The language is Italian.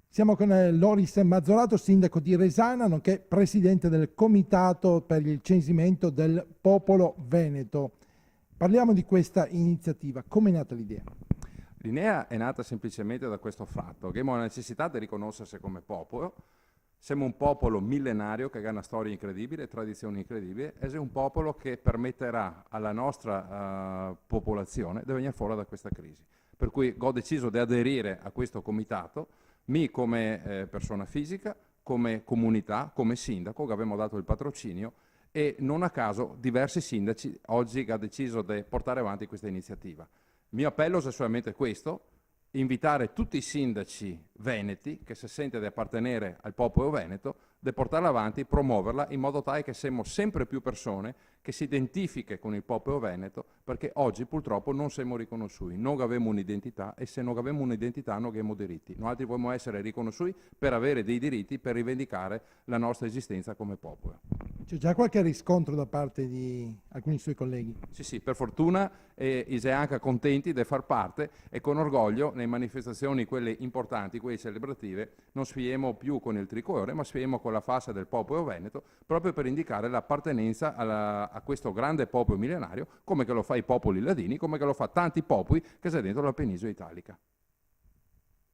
Siamo con Loris Mazzolato, sindaco di Resana, nonché presidente del Comitato per il censimento del popolo veneto. Parliamo di questa iniziativa. Come è nata l'idea? L'idea è nata semplicemente da questo fatto, che abbiamo la necessità di riconoscersi come popolo. Siamo un popolo millenario che ha una storia incredibile, tradizioni incredibili, e è un popolo che permetterà alla nostra popolazione di venire fuori da questa crisi. Per cui ho deciso di aderire a questo comitato, come persona fisica, come comunità, come sindaco, che abbiamo dato il patrocinio, e non a caso diversi sindaci oggi hanno deciso di portare avanti questa iniziativa. Il mio appello è solamente questo: invitare tutti i sindaci veneti che si sentono di appartenere al popolo veneto, di portarla avanti, promuoverla in modo tale che siamo sempre più persone che si identifichino con il popolo veneto, perché oggi purtroppo non siamo riconosciuti, non abbiamo un'identità, e se non abbiamo un'identità non abbiamo diritti. Noi altri dobbiamo essere riconosciuti per avere dei diritti, per rivendicare la nostra esistenza come popolo. C'è già qualche riscontro da parte di alcuni suoi colleghi? Sì, per fortuna siamo anche contenti di far parte, e con orgoglio nelle manifestazioni, quelle importanti, quelle celebrative, non sfidiamo più con il tricolore, ma sfidiamo con la fascia del popolo veneto, proprio per indicare l'appartenenza a questo grande popolo millenario, come che lo fa i popoli ladini, come che lo fa tanti popoli che sono dentro la penisola italica.